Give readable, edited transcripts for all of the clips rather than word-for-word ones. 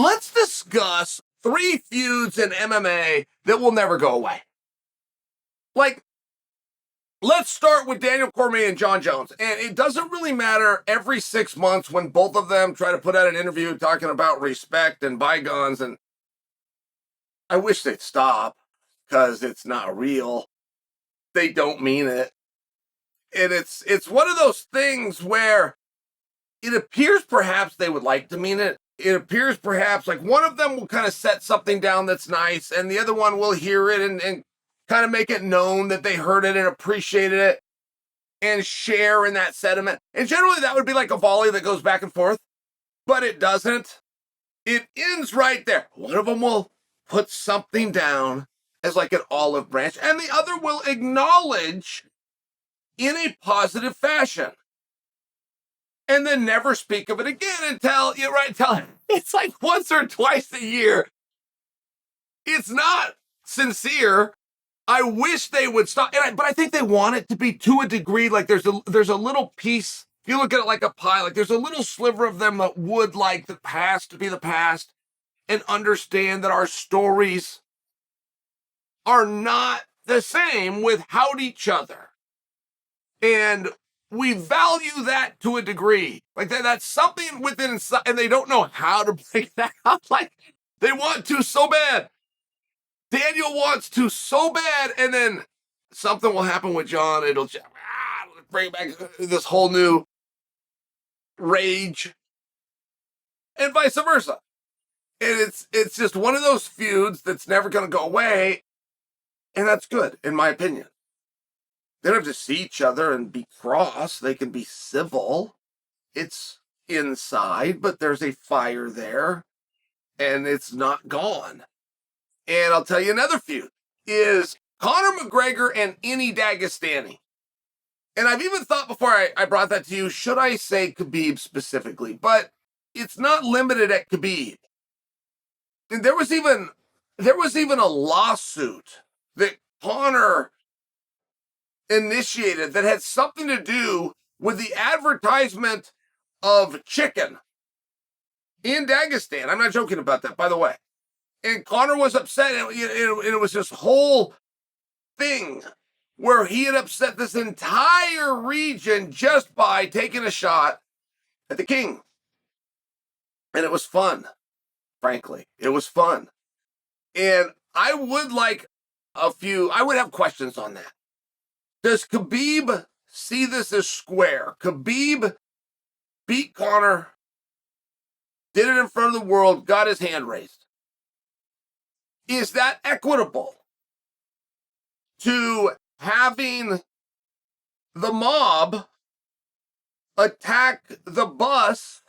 let's discuss 3 feuds in MMA that will never go away. Like, let's start with Daniel Cormier and Jon Jones. And it doesn't really matter every 6 months when both of them try to put out an interview talking about respect and bygones. And I wish they'd stop because it's not real. They don't mean it. And it's one of those things where it appears perhaps they would like to mean it. It appears perhaps like one of them will kind of set something down that's nice, and the other one will hear it and kind of make it known that they heard it and appreciated it and share in that sentiment. And generally that would be like a volley that goes back and forth, but it doesn't. It ends right there. One of them will put something down as like an olive branch, and the other will acknowledge in a positive fashion. And then never speak of it again until it's like once or twice a year. It's not sincere. I wish they would stop, but I think they want it to be to a degree. Like there's a little piece. If you look at it like a pie, like there's a little sliver of them that would like the past to be the past and understand that our stories are not the same without each other. And we value that to a degree. Like that's something within inside, and they don't know how to break that up. Like they want to so bad. Daniel wants to so bad, and then something will happen with Jon. It'll bring back this whole new rage, and vice versa. And it's just one of those feuds that's never going to go away, and that's good, in my opinion. They don't have to see each other and be cross. They can be civil. It's inside, but there's a fire there, and it's not gone. And I'll tell you another feud is Conor McGregor and any Dagestani. And I've even thought before I brought that to you, should I say Khabib specifically? But it's not limited at Khabib. And there was even a lawsuit that Conor initiated that had something to do with the advertisement of chicken in Dagestan. I'm not joking about that, by the way. And Conor was upset, and it was this whole thing where he had upset this entire region just by taking a shot at the king. And it was fun, frankly. It was fun. And I would have questions on that. Does Khabib see this as square? Khabib beat Conor, did it in front of the world, got his hand raised. Is that equitable to having the mob attack the bus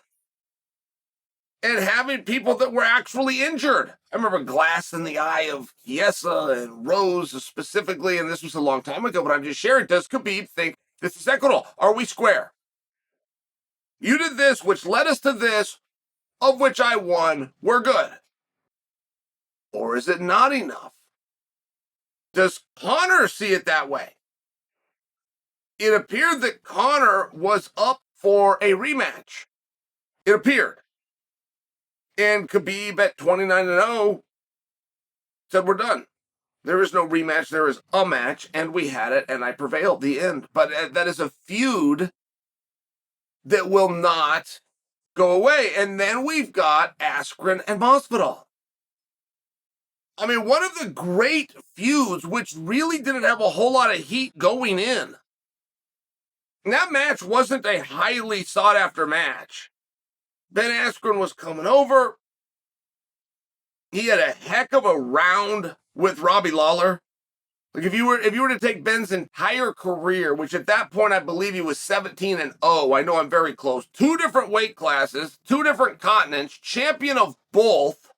and having people that were actually injured? I remember glass in the eye of Chiesa and Rose specifically, and this was a long time ago, but I'm just sharing. Does Khabib think this is equitable? Are we square? You did this, which led us to this, of which I won. We're good. Or is it not enough? Does Conor see it that way? It appeared that Conor was up for a rematch. It appeared. And Khabib at 29-0 said, we're done. There is no rematch. There is a match, and we had it, and I prevailed. The end. But that is a feud that will not go away. And then we've got Askren and Masvidal. I mean, one of the great feuds, which really didn't have a whole lot of heat going in. And that match wasn't a highly sought-after match. Ben Askren was coming over. He had a heck of a round with Robbie Lawler. Like if you were to take Ben's entire career, which at that point I believe he was 17-0. I know I'm very close. 2 different weight classes, 2 different continents, champion of both.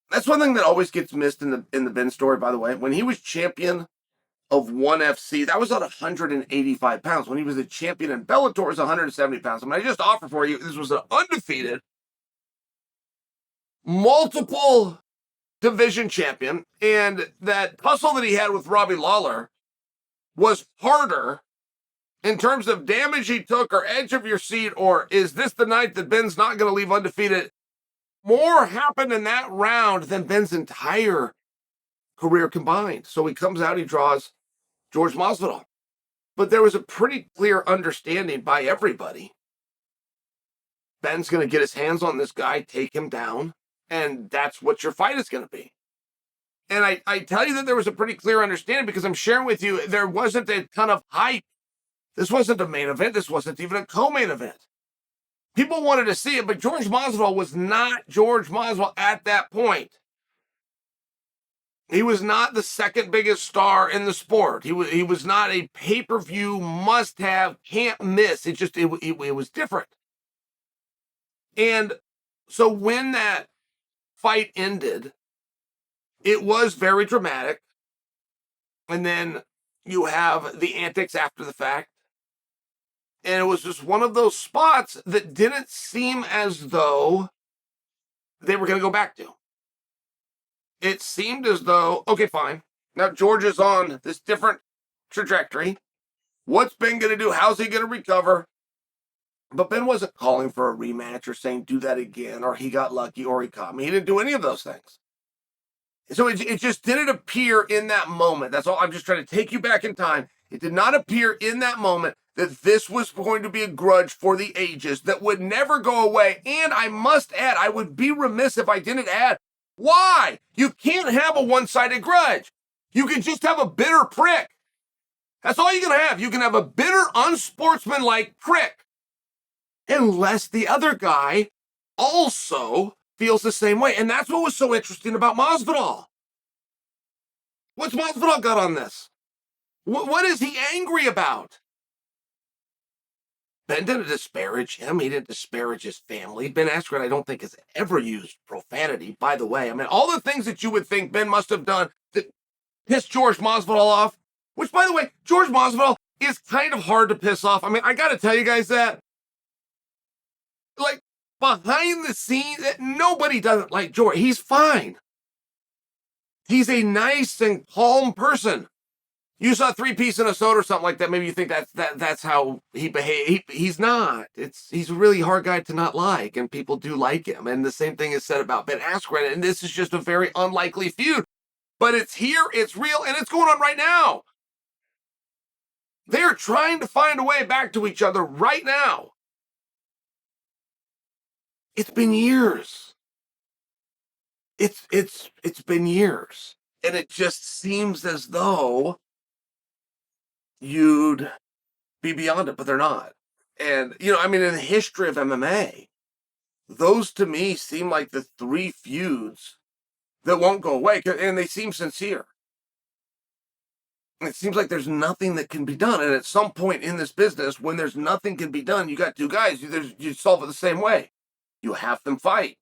That's one thing that always gets missed in the Ben story, by the way. When he was champion of ONE FC, that was at 185 pounds. When he was a champion in Bellator, it was 170 pounds. I mean, I just offer for you, this was an undefeated, multiple division champion, and that tussle that he had with Robbie Lawler was harder in terms of damage he took or edge of your seat, or is this the night that Ben's not going to leave undefeated? More happened in that round than Ben's entire career combined. So he comes out, he draws George Masvidal. But there was a pretty clear understanding by everybody. Ben's going to get his hands on this guy, take him down, and that's what your fight is going to be. And I tell you that there was a pretty clear understanding because I'm sharing with you, there wasn't a ton of hype. This wasn't a main event. This wasn't even a co-main event. People wanted to see it, but George Masvidal was not George Masvidal at that point. He was not the second biggest star in the sport. He was not a pay-per-view must-have, can't miss. It was different. And so when that fight ended, it was very dramatic. And then you have the antics after the fact. And it was just one of those spots that didn't seem as though they were going to go back to. It seemed as though, okay, fine. Now George is on this different trajectory. What's Ben going to do? How's he going to recover? But Ben wasn't calling for a rematch or saying, do that again, or he got lucky, or he caught me. He didn't do any of those things. So it just didn't appear in that moment. That's all. I'm just trying to take you back in time. It did not appear in that moment that this was going to be a grudge for the ages that would never go away. And I must add, I would be remiss if I didn't add, why? You can't have a one-sided grudge. You can just have a bitter prick. That's all you can have. You can have a bitter, unsportsmanlike prick. Unless the other guy also feels the same way. And that's what was so interesting about Masvidal. What's Masvidal got on this? What is he angry about? Ben didn't disparage him. He didn't disparage his family. Ben Askren, I don't think, has ever used profanity, by the way. I mean, all the things that you would think Ben must have done that pissed George Masvidal off, which, by the way, George Masvidal is kind of hard to piss off. I mean, I got to tell you guys that. Like, behind the scenes, nobody doesn't like George. He's fine. He's a nice and calm person. You saw 3-piece in a soda or something like that. Maybe you think that's how he behaves. He's not. He's a really hard guy to not like, and people do like him. And the same thing is said about Ben Askren. And this is just a very unlikely feud. But it's here, it's real, and it's going on right now. They're trying to find a way back to each other right now. It's been years. It's been years. And it just seems as though you'd be beyond it, but they're not. And, I mean, in the history of MMA, those to me seem like the 3 feuds that won't go away, and they seem sincere. It seems like there's nothing that can be done. And at some point in this business, when there's nothing can be done, you got 2 guys, you solve it the same way. You have them fight.